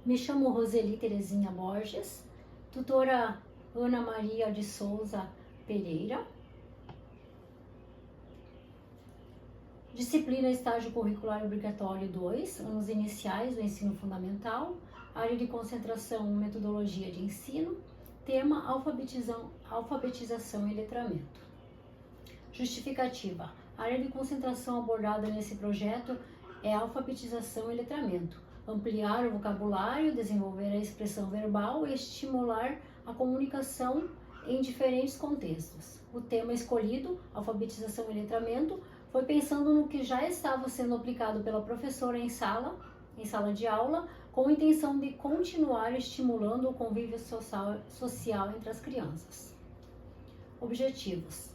Me chamo Roseli Terezinha Borges, tutora Ana Maria de Souza Pereira. Disciplina Estágio Curricular Obrigatório 2, anos iniciais do ensino fundamental, área de concentração metodologia de ensino, tema alfabetização e letramento. Justificativa. A área de concentração abordada nesse projeto é alfabetização e letramento, ampliar o vocabulário, desenvolver a expressão verbal e estimular a comunicação em diferentes contextos. O tema escolhido, alfabetização e letramento, foi pensando no que já estava sendo aplicado pela professora em sala de aula, com a intenção de continuar estimulando o convívio social entre as crianças. Objetivos: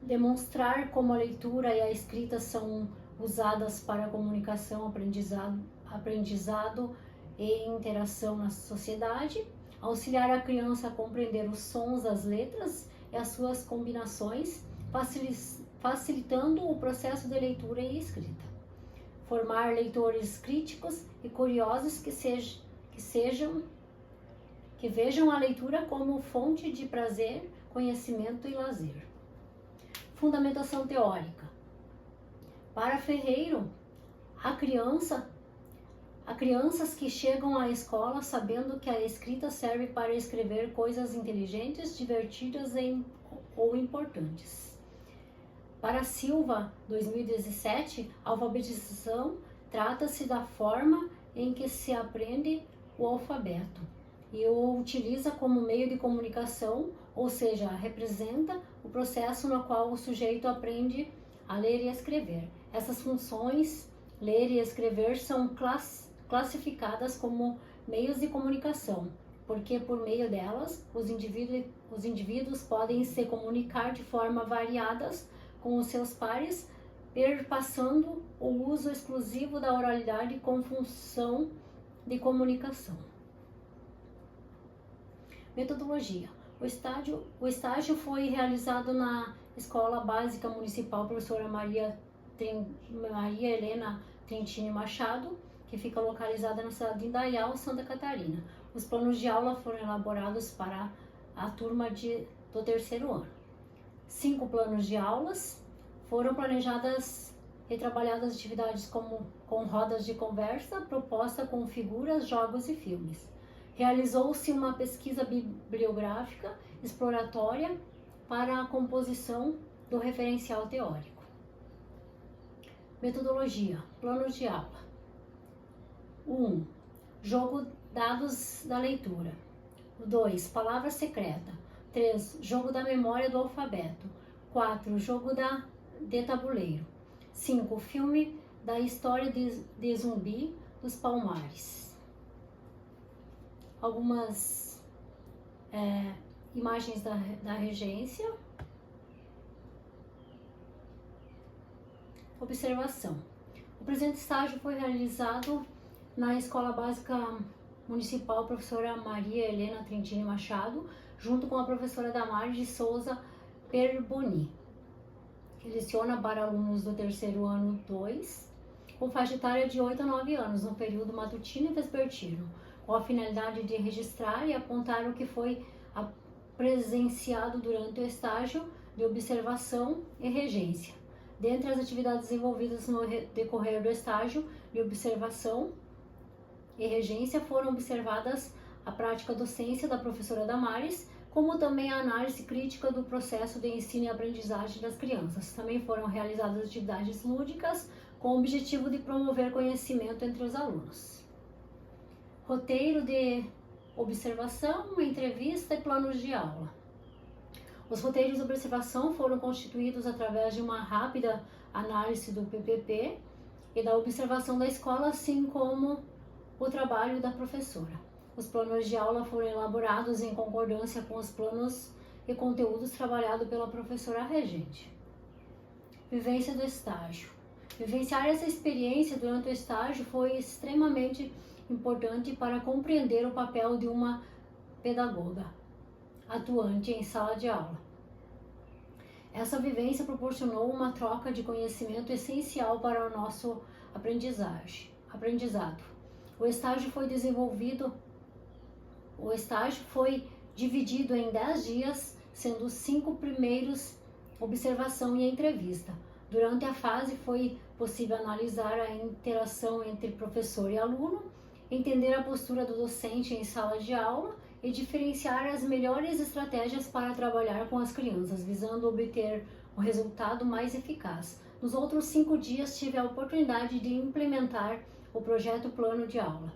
demonstrar como a leitura e a escrita são usadas para comunicação, aprendizado e interação na sociedade, auxiliar a criança a compreender os sons das letras e as suas combinações, facilitando o processo de leitura e escrita. Formar leitores críticos e curiosos que vejam a leitura como fonte de prazer, conhecimento e lazer. Fundamentação teórica. Para Ferreiro, há crianças que chegam à escola sabendo que a escrita serve para escrever coisas inteligentes, divertidas ou importantes. Para Silva, 2017, a alfabetização trata-se da forma em que se aprende o alfabeto e o utiliza como meio de comunicação, ou seja, representa o processo no qual o sujeito aprende a ler e escrever. Essas funções, ler e escrever, são classificadas como meios de comunicação, porque por meio delas os indivíduos podem se comunicar de forma variadas com os seus pares, perpassando o uso exclusivo da oralidade com função de comunicação. Metodologia. O estágio foi realizado na Escola Básica Municipal Professora Maria Helena Trentini Machado, que fica localizada na cidade de Indaial, Santa Catarina. Os planos de aula foram elaborados para a turma do terceiro ano. 5 planos de aulas foram planejadas e trabalhadas atividades com rodas de conversa, proposta com figuras, jogos e filmes. Realizou-se uma pesquisa bibliográfica exploratória para a composição do referencial teórico. Metodologia. Planos de aula. 1. Jogo dados da leitura. 2. Palavra secreta. 3. Jogo da memória do alfabeto. 4. Jogo de tabuleiro. 5. Filme da história de Zumbi dos Palmares. Algumas imagens da regência. Observação. O presente estágio foi realizado na Escola Básica Municipal Professora Maria Helena Trentini Machado, junto com a professora Damares de Souza Perboni, que leciona para alunos do terceiro ano 2, com faixa etária de 8 a 9 anos, no período matutino e vespertino, com a finalidade de registrar e apontar o que foi presenciado durante o estágio de observação e regência. Dentre as atividades envolvidas no decorrer do estágio de observação e regência foram observadas a prática docência da professora Damares, como também a análise crítica do processo de ensino e aprendizagem das crianças. Também foram realizadas atividades lúdicas com o objetivo de promover conhecimento entre os alunos. Roteiro de observação, entrevista e planos de aula. Os roteiros de observação foram constituídos através de uma rápida análise do PPP e da observação da escola, assim como o trabalho da professora. Os planos de aula foram elaborados em concordância com os planos e conteúdos trabalhados pela professora regente. Vivência do estágio. Vivenciar essa experiência durante o estágio foi extremamente importante para compreender o papel de uma pedagoga atuante em sala de aula. Essa vivência proporcionou uma troca de conhecimento essencial para o nosso aprendizado. O estágio foi dividido em 10 dias, sendo os 5 primeiros observação e entrevista. Durante a fase foi possível analisar a interação entre professor e aluno, entender a postura do docente em sala de aula e diferenciar as melhores estratégias para trabalhar com as crianças, visando obter o resultado mais eficaz. Nos outros 5 dias tive a oportunidade de implementar o projeto plano de aula,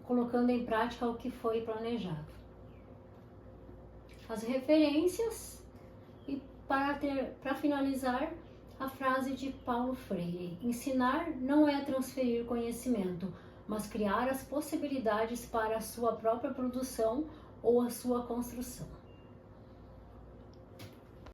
colocando em prática o que foi planejado. As referências e para finalizar, a frase de Paulo Freire: ensinar não é transferir conhecimento, mas criar as possibilidades para a sua própria produção ou a sua construção.